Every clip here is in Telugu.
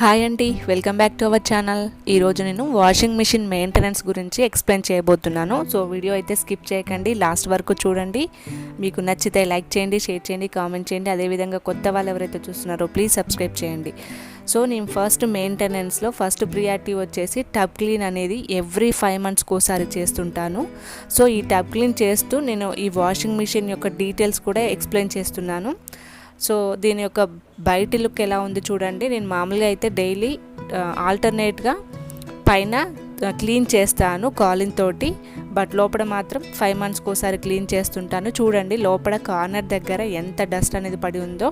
హాయ్ అండి, welcome back to our channel. ఈరోజు నేను వాషింగ్ మిషన్ మెయింటెనెన్స్ గురించి ఎక్స్ప్లెయిన్ చేయబోతున్నాను. సో వీడియో అయితే స్కిప్ చేయకండి, లాస్ట్ వరకు చూడండి. మీకు నచ్చితే లైక్ చేయండి, షేర్ చేయండి, కామెంట్ చేయండి. అదేవిధంగా కొత్త వాళ్ళు ఎవరైతే చూస్తున్నారో ప్లీజ్ సబ్స్క్రైబ్ చేయండి. సో నేను ఫస్ట్ మెయింటెనెన్స్లో ఫస్ట్ ప్రియారిటీ వచ్చేసి టబ్ క్లీన్ అనేది ఎవ్రీ 5 monthsకి ఒకసారి చేస్తుంటాను. సో ఈ టబ్ క్లీన్ చేస్తూ నేను ఈ వాషింగ్ మిషన్ యొక్క డీటెయిల్స్ కూడా ఎక్స్ప్లెయిన్ చేస్తున్నాను. సో దీని యొక్క బయటి లుక్ ఎలా ఉంది చూడండి. నేను మామూలుగా అయితే డైలీ ఆల్టర్నేట్గా పైన క్లీన్ చేస్తాను కాలిన్ తోటి, బట్ లోపల మాత్రం 5 monthsకి ఒకసారి క్లీన్ చేస్తుంటాను. చూడండి లోపల కార్నర్ దగ్గర ఎంత డస్ట్ అనేది పడి ఉందో.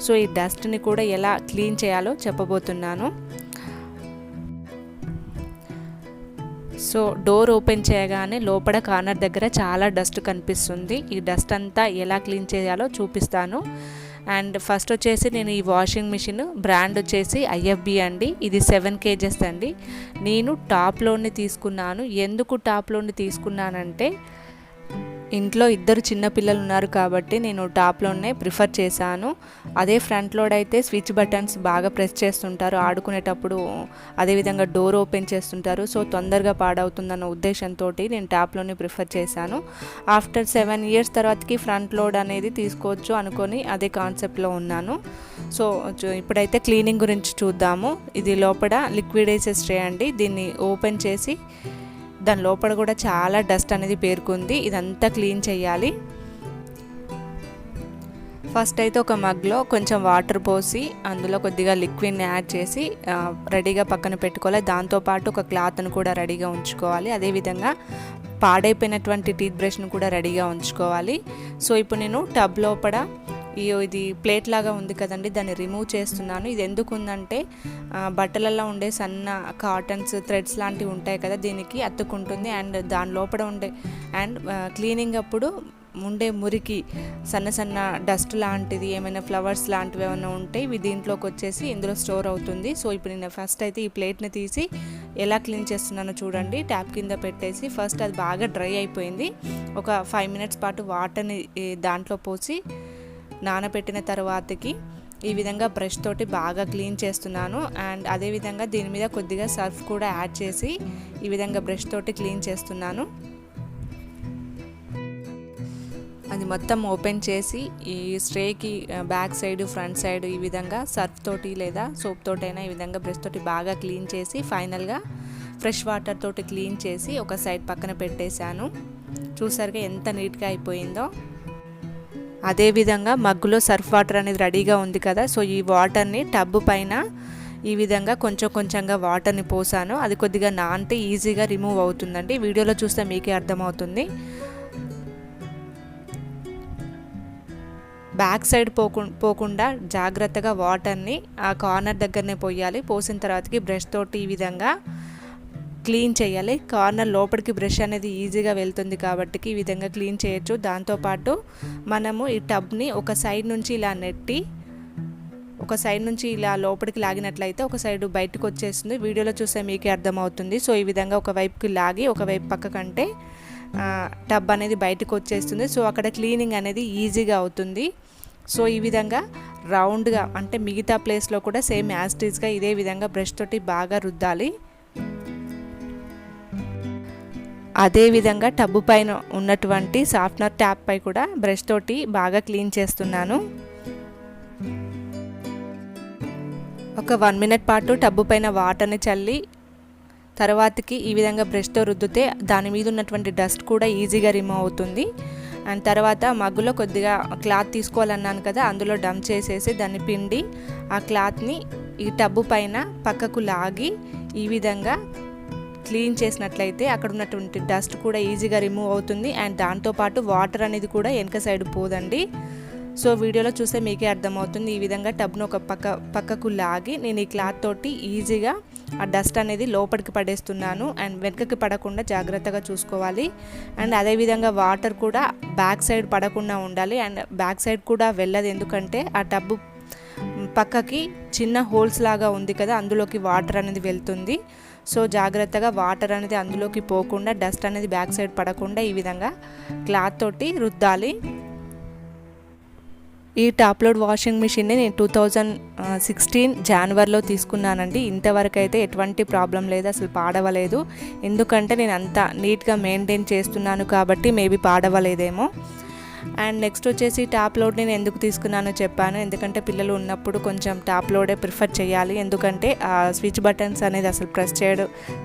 సో ఈ డస్ట్ని కూడా ఎలా క్లీన్ చేయాలో చెప్పబోతున్నాను. సో డోర్ ఓపెన్ చేయగానే లోపల కార్నర్ దగ్గర చాలా డస్ట్ కనిపిస్తుంది. ఈ డస్ట్ అంతా ఎలా క్లీన్ చేయాలో చూపిస్తాను. అండ్ ఫస్ట్ వచ్చేసి నేను ఈ వాషింగ్ మిషన్ బ్రాండ్ వచ్చేసి IFB అండి. ఇది 7 kgs అండి. నేను టాప్లోని తీసుకున్నాను. ఎందుకు టాప్లోని తీసుకున్నానంటే ఇంట్లో 2 చిన్న పిల్లలు ఉన్నారు కాబట్టి నేను టాప్లోనే ప్రిఫర్ చేశాను. అదే ఫ్రంట్ లోడ్ అయితే స్విచ్ బటన్స్ బాగా ప్రెస్ చేస్తుంటారు ఆడుకునేటప్పుడు, అదేవిధంగా డోర్ ఓపెన్ చేస్తుంటారు. సో తొందరగా పాడవుతుందన్న ఉద్దేశంతో నేను టాప్లోనే ప్రిఫర్ చేశాను. ఆఫ్టర్ 7 years తర్వాతకి ఫ్రంట్ లోడ్ అనేది తీసుకోవచ్చు అనుకొని అదే కాన్సెప్ట్లో ఉన్నాను. సో ఇప్పుడైతే క్లీనింగ్ గురించి చూద్దాము. ఇది లోపల లిక్విడైజర్ స్ట్రే అండి. దీన్ని ఓపెన్ చేసి దాని లోపల కూడా చాలా డస్ట్ అనేది పేరుకుంది. ఇదంతా క్లీన్ చేయాలి. ఫస్ట్ అయితే ఒక మగ్లో కొంచెం వాటర్ పోసి అందులో కొద్దిగా లిక్విడ్ని యాడ్ చేసి రెడీగా పక్కన పెట్టుకోవాలి. దాంతోపాటు ఒక క్లాత్ను కూడా రెడీగా ఉంచుకోవాలి. అదేవిధంగా పాడైపోయినటువంటి టీత్ బ్రష్ను కూడా రెడీగా ఉంచుకోవాలి. సో ఇప్పుడు నేను టబ్ లోపల ఇది ప్లేట్ లాగా ఉంది కదండి, దాన్ని రిమూవ్ చేస్తున్నాను. ఇది ఎందుకు ఉందంటే బట్టలలో ఉండే సన్న కాటన్స్ థ్రెడ్స్ లాంటివి ఉంటాయి కదా, దీనికి అతుక్కుంటుంది. అండ్ దాని లోపల ఉండే అండ్ క్లీనింగ్ అప్పుడు ఉండే మురికి సన్న సన్న డస్ట్ లాంటిది ఏమైనా ఫ్లవర్స్ లాంటివి ఏమైనా ఉంటే ఇవి దీంట్లోకి వచ్చేసి ఇందులో స్టోర్ అవుతుంది. సో ఇప్పుడు నేను ఫస్ట్ అయితే ఈ ప్లేట్ని తీసి ఎలా క్లీన్ చేస్తున్నానో చూడండి. ట్యాప్ కింద పెట్టేసి ఫస్ట్ అది బాగా డ్రై అయిపోయింది. ఒక 5 minutes పాటు వాటర్ని దాంట్లో పోసి నానబెట్టిన తర్వాతకి ఈ విధంగా బ్రష్ తోటి బాగా క్లీన్ చేస్తున్నాను. అండ్ అదేవిధంగా దీని మీద కొద్దిగా సర్ఫ్ కూడా యాడ్ చేసి ఈ విధంగా బ్రష్ తోటి క్లీన్ చేస్తున్నాను. అది మొత్తం ఓపెన్ చేసి ఈ స్ట్రేకి బ్యాక్ సైడ్ ఫ్రంట్ సైడ్ ఈ విధంగా సర్ఫ్ తోటి లేదా సోప్ తోటైనా ఈ విధంగా బ్రష్ తోటి బాగా క్లీన్ చేసి ఫైనల్గా ఫ్రెష్ వాటర్ తోటి క్లీన్ చేసి ఒక సైడ్ పక్కన పెట్టేశాను. చూసారుగా ఎంత నీట్గా అయిపోయిందో. అదేవిధంగా మగ్గులో సర్ఫ్ వాటర్ అనేది రెడీగా ఉంది కదా. సో ఈ వాటర్ని టబ్ పైన ఈ విధంగా కొంచెం కొంచెంగా వాటర్ని పోసాను. అది కొద్దిగా నానితే ఈజీగా రిమూవ్ అవుతుందండి. వీడియోలో చూస్తే మీకే అర్థమవుతుంది. బ్యాక్ సైడ్ పోకుండా జాగ్రత్తగా వాటర్ని ఆ కార్నర్ దగ్గరనే పోయాలి. పోసిన తర్వాతకి బ్రష్ తోటి ఈ విధంగా క్లీన్ చేయాలి. కార్నర్ లోపలికి బ్రష్ అనేది ఈజీగా వెళ్తుంది కాబట్టి ఈ విధంగా క్లీన్ చేయొచ్చు. దాంతోపాటు మనము ఈ టబ్ని ఒక సైడ్ నుంచి ఇలా నెట్టి ఒక సైడ్ నుంచి ఇలా లోపలికి లాగినట్లయితే ఒక సైడ్ బయటకు వచ్చేస్తుంది. వీడియోలో చూస్తే మీకే అర్థమవుతుంది. సో ఈ విధంగా ఒకవైపుకి లాగి ఒకవైపు పక్కకంటే టబ్ అనేది బయటకు వచ్చేస్తుంది. సో అక్కడ క్లీనింగ్ అనేది ఈజీగా అవుతుంది. సో ఈ విధంగా రౌండ్గా అంటే మిగతా ప్లేస్లో కూడా సేమ్ యాజ్ ఇట్ ఈస్గా ఇదే విధంగా బ్రష్ తోటి బాగా రుద్దాలి. అదేవిధంగా టబ్బు పైన ఉన్నటువంటి సాఫ్ట్నర్ ట్యాప్ పై కూడా బ్రష్ తోటి బాగా క్లీన్ చేస్తున్నాను. ఒక 1 minute పాటు టబ్బు పైన వాటర్ని చల్లి తర్వాతకి ఈ విధంగా బ్రష్తో రుద్దితే దాని మీద ఉన్నటువంటి డస్ట్ కూడా ఈజీగా రిమూవ్ అవుతుంది. అండ్ తర్వాత మగ్గులో కొద్దిగా క్లాత్ తీసుకోవాలన్నాను కదా, అందులో డంప్ చేసేసి దాన్ని పిండి ఆ క్లాత్ని ఈ టబ్బు పైన పక్కకు లాగి ఈ విధంగా క్లీన్ చేసినట్లయితే అక్కడ ఉన్నటువంటి డస్ట్ కూడా ఈజీగా రిమూవ్ అవుతుంది. అండ్ దాంతోపాటు వాటర్ అనేది కూడా వెనక సైడ్ పోదండి. సో వీడియోలో చూస్తే మీకే అర్థమవుతుంది. ఈ విధంగా టబ్ను ఒక పక్కకు లాగి నేను ఈ క్లాత్ తోటి ఈజీగా ఆ డస్ట్ అనేది లోపలికి పడేస్తున్నాను. అండ్ వెనకకి పడకుండా జాగ్రత్తగా చూసుకోవాలి. అండ్ అదేవిధంగా వాటర్ కూడా బ్యాక్ సైడ్ పడకుండా ఉండాలి. అండ్ బ్యాక్ సైడ్ కూడా వెళ్ళదు, ఎందుకంటే ఆ టబ్బు పక్కకి చిన్న హోల్స్ లాగా ఉంది కదా, అందులోకి వాటర్ అనేది వెళ్తుంది. సో జాగ్రత్తగా వాటర్ అనేది అందులోకి పోకుండా డస్ట్ అనేది బ్యాక్ సైడ్ పడకుండా ఈ విధంగా క్లాత్ తోటి రుద్దాలి. ఈ టాప్ లోడ్ వాషింగ్ మిషన్ని నేను 2016 జనవరిలో తీసుకున్నానండి. ఇంతవరకు అయితే ఎటువంటి ప్రాబ్లం లేదు, అసలు పాడవలేదు. ఎందుకంటే నేను అంత నీట్గా మెయింటైన్ చేస్తున్నాను కాబట్టి మేబీ పాడవలేదేమో. అండ్ నెక్స్ట్ వచ్చేసి టాప్ లోడ్ నేను ఎందుకు తీసుకున్నానో చెప్పాను. ఎందుకంటే పిల్లలు ఉన్నప్పుడు కొంచెం టాప్ లోడే ప్రిఫర్ చేయాలి, ఎందుకంటే స్విచ్ బటన్స్ అనేది అసలు ప్రెస్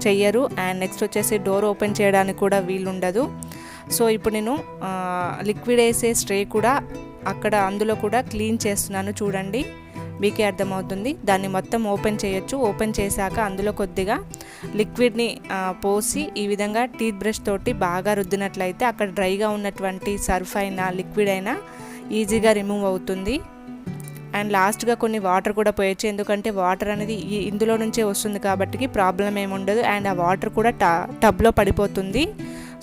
చెయ్యరు. అండ్ నెక్స్ట్ వచ్చేసి డోర్ ఓపెన్ చేయడానికి కూడా వీలుండదు. సో ఇప్పుడు నేను లిక్విడ్ వేసే స్ట్రే కూడా అక్కడ అందులో కూడా క్లీన్ చేస్తున్నాను. చూడండి, మీకే అర్థమవుతుంది. దాన్ని మొత్తం ఓపెన్ చేయొచ్చు. ఓపెన్ చేశాక అందులో కొద్దిగా లిక్విడ్ని పోసి ఈ విధంగా టీత్ బ్రష్ తోటి బాగా రుద్దినట్లయితే అక్కడ డ్రైగా ఉన్నటువంటి సర్ఫ్ అయినా లిక్విడ్ అయినా ఈజీగా రిమూవ్ అవుతుంది. అండ్ లాస్ట్గా కొన్ని వాటర్ కూడా పోయచ్చు, ఎందుకంటే వాటర్ అనేది ఇందులో నుంచే వస్తుంది కాబట్టి ప్రాబ్లం ఏమి ఉండదు. అండ్ ఆ వాటర్ కూడా టబ్లో పడిపోతుంది,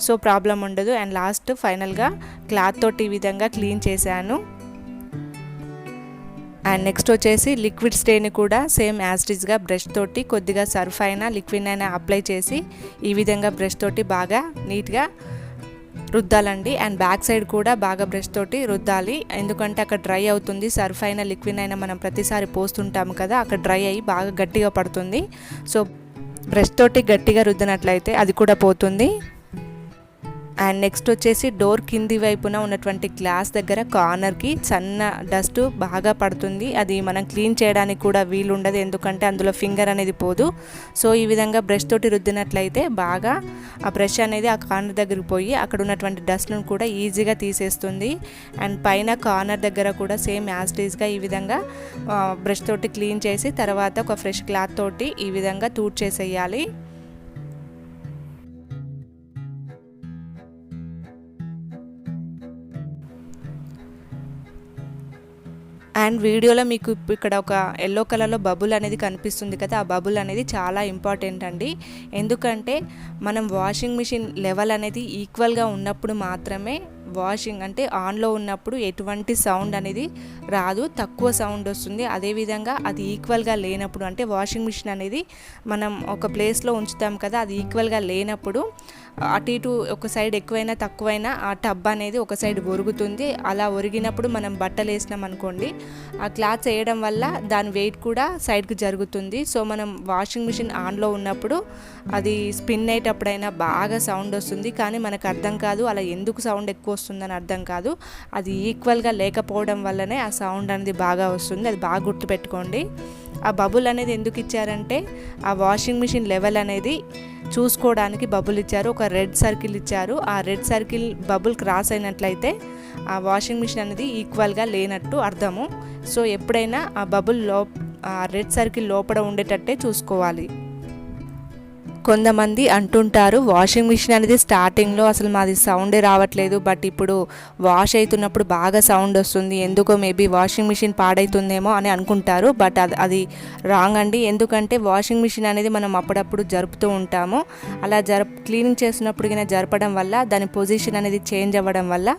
సో ప్రాబ్లం ఉండదు. అండ్ లాస్ట్ ఫైనల్గా క్లాత్ తోటి ఈ విధంగా క్లీన్ చేశాను. అండ్ నెక్స్ట్ వచ్చేసి లిక్విడ్ స్టేని కూడా సేమ్ యాస్టిజ్గా బ్రష్ తోటి కొద్దిగా సర్ఫ్ అయినా లిక్విడ్ అయినా అప్లై చేసి ఈ విధంగా బ్రష్ తోటి బాగా నీట్గా రుద్దాలండి. అండ్ బ్యాక్ సైడ్ కూడా బాగా బ్రష్ తోటి రుద్దాలి, ఎందుకంటే అక్కడ డ్రై అవుతుంది. సర్ఫ్ అయినా లిక్విడ్ అయినా మనం ప్రతిసారి పోస్తుంటాము కదా, అక్కడ డ్రై అయ్యి బాగా గట్టిగా పడుతుంది. సో బ్రష్ తోటి గట్టిగా రుద్దినట్లయితే అది కూడా పోతుంది. అండ్ నెక్స్ట్ వచ్చేసి డోర్ కింది వైపున ఉన్నటువంటి గ్లాస్ దగ్గర కార్నర్కి సన్న డస్ట్ బాగా పడుతుంది. అది మనం క్లీన్ చేయడానికి కూడా వీలు ఉండదు, ఎందుకంటే అందులో ఫింగర్ అనేది పోదు. సో ఈ విధంగా బ్రష్ తోటి రుద్దినట్లయితే బాగా ఆ బ్రష్ అనేది ఆ కార్నర్ దగ్గరికి పోయి అక్కడ ఉన్నటువంటి డస్ట్ను కూడా ఈజీగా తీసేస్తుంది. అండ్ పైన కార్నర్ దగ్గర కూడా సేమ్ యాస్టీస్గా ఈ విధంగా బ్రష్ తోటి క్లీన్ చేసి తర్వాత ఒక ఫ్రెష్ క్లాత్ తోటి ఈ విధంగా తూడ్చేసేయాలి. అండ్ వీడియోలో మీకు ఇక్కడ ఒక ఎల్లో కలర్లో బబుల్ అనేది కనిపిస్తుంది కదా, ఆ బబుల్ అనేది చాలా ఇంపార్టెంట్ అండి. ఎందుకంటే మనం వాషింగ్ మిషన్ లెవెల్ అనేది ఈక్వల్గా ఉన్నప్పుడు మాత్రమే వాషింగ్ అంటే ఆన్లో ఉన్నప్పుడు ఎటువంటి సౌండ్ అనేది రాదు, తక్కువ సౌండ్ వస్తుంది. అదేవిధంగా అది ఈక్వల్గా లేనప్పుడు అంటే వాషింగ్ మిషన్ అనేది మనం ఒక ప్లేస్లో ఉంచుతాం కదా, అది ఈక్వల్గా లేనప్పుడు అటు ఇటు ఒక సైడ్ ఎక్కువైనా తక్కువైనా ఆ టబ్ అనేది ఒక సైడ్ ఒరుగుతుంది. అలా ఒరిగినప్పుడు మనం బట్టలు వేసినాం అనుకోండి, ఆ క్లాత్స్ వేయడం వల్ల దాని వెయిట్ కూడా సైడ్కి జరుగుతుంది. సో మనం వాషింగ్ మిషన్ ఆన్లో ఉన్నప్పుడు అది స్పిన్ అయ్యేటప్పుడైనా బాగా సౌండ్ వస్తుంది, కానీ మనకు అర్థం కాదు అలా ఎందుకు సౌండ్ ఎక్కువ వస్తుందని అర్థం కాదు. అది ఈక్వల్గా లేకపోవడం వల్లనే ఆ సౌండ్ అనేది బాగా వస్తుంది, అది బాగా గుర్తుపెట్టుకోండి. ఆ బబుల్ అనేది ఎందుకు ఇచ్చారంటే ఆ వాషింగ్ మిషన్ లెవెల్ అనేది చూసుకోవడానికి బబుల్ ఇచ్చారు, ఒక రెడ్ సర్కిల్ ఇచ్చారు. ఆ రెడ్ సర్కిల్ బబుల్ క్రాస్ అయినట్లయితే ఆ వాషింగ్ మిషన్ అనేది ఈక్వల్గా లేనట్టు అర్థము. సో ఎప్పుడైనా ఆ బబుల్ ఆ రెడ్ సర్కిల్ లోపల ఉండేటట్టే చూసుకోవాలి. కొంతమంది అంటుంటారు వాషింగ్ మిషన్ అనేది స్టార్టింగ్లో అసలు మాది సౌండే రావట్లేదు, బట్ ఇప్పుడు వాష్ అవుతున్నప్పుడు బాగా సౌండ్ వస్తుంది, ఎందుకో మేబీ వాషింగ్ మిషన్ పాడైతుందేమో అని అనుకుంటారు. బట్ అది రాంగ్ అండి. ఎందుకంటే వాషింగ్ మిషన్ అనేది మనం అప్పుడప్పుడు జరుపుతూ ఉంటాము. అలా క్లీనింగ్ చేసినప్పుడు జరపడం వల్ల దాని పొజిషన్ అనేది చేంజ్ అవ్వడం వల్ల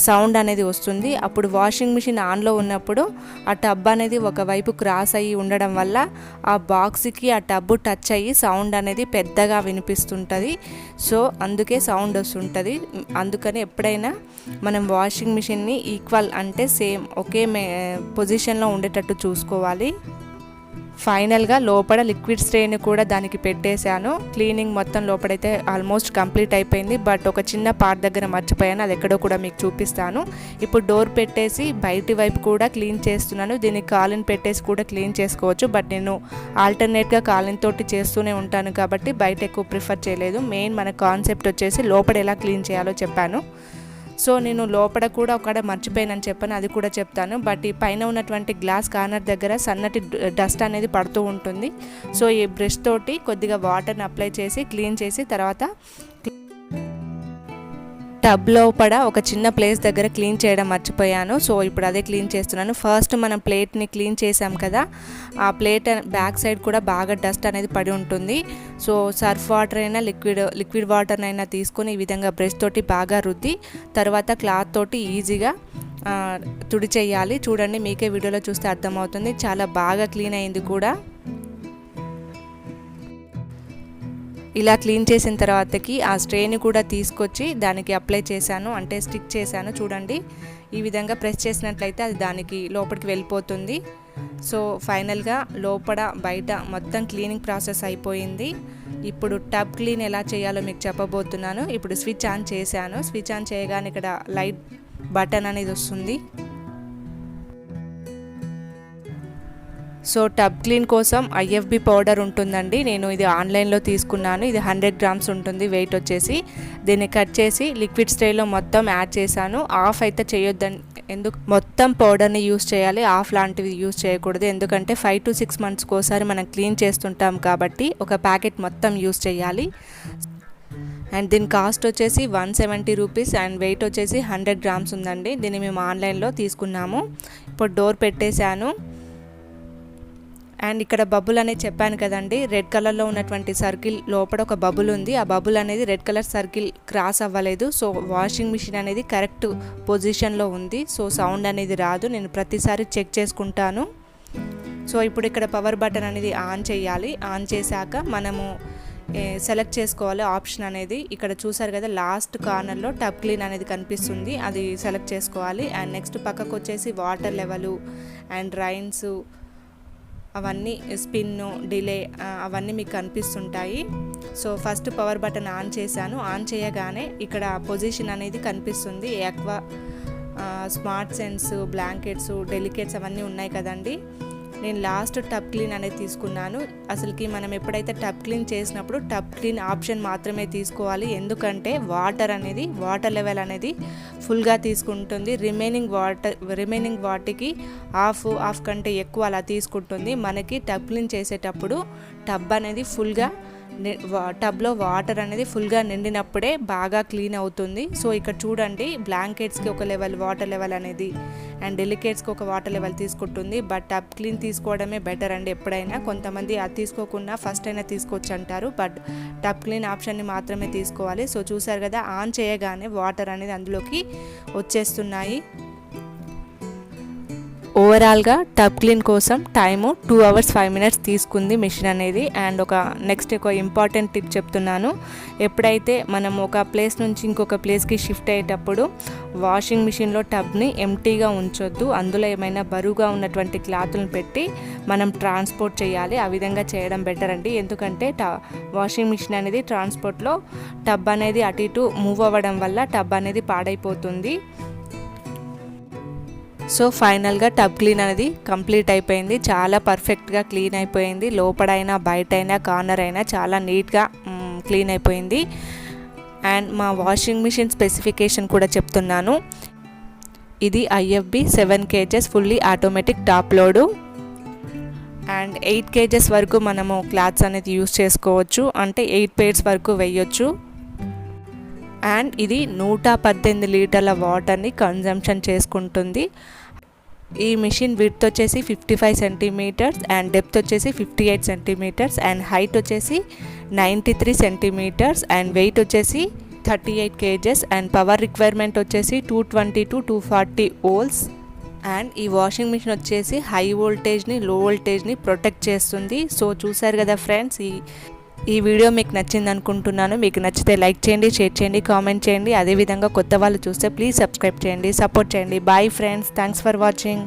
సౌండ్ అనేది వస్తుంది. అప్పుడు వాషింగ్ మిషన్ ఆన్లో ఉన్నప్పుడు ఆ టబ్ అనేది ఒకవైపు క్రాస్ అయ్యి ఉండడం వల్ల ఆ బాక్స్కి ఆ టబ్బు టచ్ అయ్యి సౌండ్ అనేది పెద్దగా వినిపిస్తుంటుంది. సో అందుకే సౌండ్ వస్తుంటుంది. అందుకని ఎప్పుడైనా మనం వాషింగ్ మిషన్ని ఈక్వల్ అంటే సేమ్ ఒకే పొజిషన్లో ఉండేటట్టు చూసుకోవాలి. ఫైనల్గా లోపల లిక్విడ్ స్ట్రేని కూడా దానికి పెట్టేశాను. క్లీనింగ్ మొత్తం లోపలైతే ఆల్మోస్ట్ కంప్లీట్ అయిపోయింది, బట్ ఒక చిన్న పార్ట్ దగ్గర మర్చిపోయాను, అది ఎక్కడో కూడా మీకు చూపిస్తాను. ఇప్పుడు డోర్ పెట్టేసి బయటి వైపు కూడా క్లీన్ చేస్తున్నాను. దీనికి కాలిన్ పెట్టేసి కూడా క్లీన్ చేసుకోవచ్చు, బట్ నేను ఆల్టర్నేట్గా కాలిన్ తోటి చేస్తూనే ఉంటాను కాబట్టి బయట ఎక్కువ ప్రిఫర్ చేయలేదు. మెయిన్ మన కాన్సెప్ట్ వచ్చేసి లోపల ఎలా క్లీన్ చేయాలో చెప్పాను. సో నేను లోపల కూడా ఒకడ మర్చిపోయానని చెప్పాను, అది కూడా చెప్తాను. బట్ ఈ పైన ఉన్నటువంటి గ్లాస్ కార్నర్ దగ్గర సన్నటి డస్ట్ అనేది పడుతూ ఉంటుంది. సో ఈ బ్రష్ తోటి కొద్దిగా వాటర్ని అప్లై చేసి క్లీన్ చేసి తర్వాత టబ్ లోపల ఒక చిన్న ప్లేస్ దగ్గర క్లీన్ చేయడం మర్చిపోయాను. సో ఇప్పుడు అదే క్లీన్ చేస్తున్నాను. ఫస్ట్ మనం ప్లేట్ని క్లీన్ చేసాం కదా, ఆ ప్లేట్ బ్యాక్ సైడ్ కూడా బాగా డస్ట్ అనేది పడి ఉంటుంది. సో సర్ఫ్ వాటర్ అయినా లిక్విడ్ వాటర్ అయినా తీసుకొని ఈ విధంగా బ్రష్ తోటి బాగా రుద్ది తర్వాత క్లాత్ తోటి ఈజీగా తుడి చేయాలి. చూడండి, మీకే వీడియోలో చూస్తే అర్థమవుతుంది, చాలా బాగా క్లీన్ అయింది కూడా. ఇలా క్లీన్ చేసిన తర్వాతకి ఆ స్ట్రేని కూడా తీసుకొచ్చి దానికి అప్లై చేశాను, అంటే స్టిక్ చేశాను. చూడండి, ఈ విధంగా ప్రెస్ చేసినట్లయితే అది దానికి లోపలికి వెళ్ళిపోతుంది. సో ఫైనల్గా లోపల బయట మొత్తం క్లీనింగ్ ప్రాసెస్ అయిపోయింది. ఇప్పుడు టబ్ క్లీన్ ఎలా చేయాలో మీకు చెప్పబోతున్నాను. ఇప్పుడు స్విచ్ ఆన్ చేశాను. స్విచ్ ఆన్ చేయగానే ఇక్కడ లైట్ బటన్ అనేది వస్తుంది. సో టబ్ క్లీన్ కోసం IFB పౌడర్ ఉంటుందండి. నేను ఇది ఆన్లైన్లో తీసుకున్నాను. ఇది 100 గ్రామ్స్ ఉంటుంది వెయిట్ వచ్చేసి. దీన్ని కట్ చేసి లిక్విడ్ స్ట్రేలో మొత్తం యాడ్ చేశాను. ఆఫ్ అయితే చేయొద్దండి, ఎందుకు మొత్తం పౌడర్ని యూస్ చేయాలి, ఆఫ్ లాంటివి యూస్ చేయకూడదు. ఎందుకంటే 5 to 6 monthsకి ఒకసారి మనం క్లీన్ చేస్తుంటాం కాబట్టి ఒక ప్యాకెట్ మొత్తం యూస్ చేయాలి. అండ్ దీని కాస్ట్ వచ్చేసి 170 రూపీస్ అండ్ వెయిట్ వచ్చేసి 100 గ్రామ్స్ ఉందండి. దీన్ని మేము ఆన్లైన్లో తీసుకున్నాము. ఇప్పుడు డోర్ పెట్టేశాను. అండ్ ఇక్కడ బబుల్ అనేది చెప్పాను కదండి, రెడ్ కలర్లో ఉన్నటువంటి సర్కిల్ లోపల ఒక బబుల్ ఉంది. ఆ బబుల్ అనేది రెడ్ కలర్ సర్కిల్ క్రాస్ అవ్వలేదు. సో వాషింగ్ మిషన్ అనేది కరెక్ట్ పొజిషన్లో ఉంది. సో సౌండ్ అనేది రాదు. నేను ప్రతిసారి చెక్ చేసుకుంటాను. సో ఇప్పుడు ఇక్కడ పవర్ బటన్ అనేది ఆన్ చేయాలి. ఆన్ చేశాక మనము సెలెక్ట్ చేసుకోవాలి ఆప్షన్ అనేది. ఇక్కడ చూసారు కదా, లాస్ట్ కార్నర్లో టబ్ క్లీన్ అనేది కనిపిస్తుంది, అది సెలెక్ట్ చేసుకోవాలి. అండ్ నెక్స్ట్ పక్కకు వచ్చేసి వాటర్ లెవెలు అండ్ రైన్స్ అవన్నీ, స్పిన్, డిలే అవన్నీ మీకు కనిపిస్తుంటాయి. So first power button on చేశాను. ఆన్ చేయగానే ఇక్కడ పొజిషన్ అనేది కనిపిస్తుంది. Aqua, smart sense, blankets, delicates అవన్నీ ఉన్నాయి కదండి. నేను లాస్ట్ టబ్ క్లీన్ అనేది తీసుకున్నాను. అసలుకి మనం ఎప్పుడైతే టబ్ క్లీన్ చేసినప్పుడు టబ్ క్లీన్ ఆప్షన్ మాత్రమే తీసుకోవాలి. ఎందుకంటే వాటర్ లెవెల్ అనేది ఫుల్గా తీసుకుంటుంది. రిమైనింగ్ వాటికి హాఫ్ కంటే ఎక్కువ అలా తీసుకుంటుంది. మనకి టబ్ క్లీన్ చేసేటప్పుడు టబ్ అనేది ఫుల్గా, టబ్లో వాటర్ అనేది ఫుల్గా నిండినప్పుడే బాగా క్లీన్ అవుతుంది. సో ఇక్కడ చూడండి, బ్లాంకెట్స్కి ఒక వాటర్ లెవెల్ అనేది అండ్ డెలికేట్స్కి ఒక వాటర్ లెవెల్ తీసుకుంటుంది. బట్ టబ్ క్లీన్ తీసుకోవడమే బెటర్ అండి. ఎప్పుడైనా కొంతమంది అది తీసుకోకుండా ఫస్ట్ అయినా తీసుకోవచ్చు అంటారు, బట్ టబ్ క్లీన్ ఆప్షన్ని మాత్రమే తీసుకోవాలి. సో చూసారు కదా, ఆన్ చేయగానే వాటర్ అనేది అందులోకి వచ్చేస్తున్నాయి. ఓవరాల్గా టబ్ క్లీన్ కోసం టైము 2 hours 5 minutes తీసుకుంది మిషన్ అనేది. అండ్ నెక్స్ట్ ఒక ఇంపార్టెంట్ టిప్ చెప్తున్నాను. ఎప్పుడైతే మనం ఒక ప్లేస్ నుంచి ఇంకొక ప్లేస్కి షిఫ్ట్ అయ్యేటప్పుడు వాషింగ్ మిషన్లో టబ్ని ఎంటీగా ఉంచొద్దు. అందులో ఏమైనా బరువుగా ఉన్నటువంటి క్లాతులను పెట్టి మనం ట్రాన్స్పోర్ట్ చేయాలి. ఆ విధంగా చేయడం బెటర్ అండి. ఎందుకంటే వాషింగ్ మిషన్ అనేది ట్రాన్స్పోర్ట్లో టబ్ అనేది అటు ఇటు మూవ్ అవ్వడం వల్ల టబ్ అనేది పాడైపోతుంది. సో ఫైనల్గా టబ్ క్లీన్ అనేది కంప్లీట్ అయిపోయింది. చాలా పర్ఫెక్ట్గా క్లీన్ అయిపోయింది. లోపడైనా బయటైనా కార్నర్ అయినా చాలా నీట్గా క్లీన్ అయిపోయింది. అండ్ మా వాషింగ్ మిషన్ స్పెసిఫికేషన్ కూడా చెప్తున్నాను. ఇది IFB 7 kgs fully automatic top load and 8 kgs వరకు మనము క్లాత్స్ అనేది యూస్ చేసుకోవచ్చు, అంటే 8 pairs వరకు వేయొచ్చు. అండ్ ఇది 118 లీటర్ల వాటర్ని కన్జంప్షన్ చేసుకుంటుంది. ఈ మిషన్ విడ్త్ వచ్చేసి 55 centimeters అండ్ డెప్త్ వచ్చేసి 58 centimeters అండ్ హైట్ వచ్చేసి 93 centimeters అండ్ వెయిట్ వచ్చేసి 38 kgs అండ్ పవర్ రిక్వైర్మెంట్ వచ్చేసి 220 to 240 volts. అండ్ ఈ వాషింగ్ మిషన్ వచ్చేసి హై వోల్టేజ్ని, లో వోల్టేజ్ని ప్రొటెక్ట్ చేస్తుంది. సో చూసారు కదా ఫ్రెండ్స్, ఈ వీడియో మీకు నచ్చింది అనుకుంటున్నాను. మీకు నచ్చితే లైక్ చేయండి, షేర్ చేయండి, కామెంట్ చేయండి. అదేవిధంగా కొత్త వాళ్ళు చూస్తే ప్లీజ్ సబ్స్క్రైబ్ చేయండి, సపోర్ట్ చేయండి. Bye friends, thanks for watching.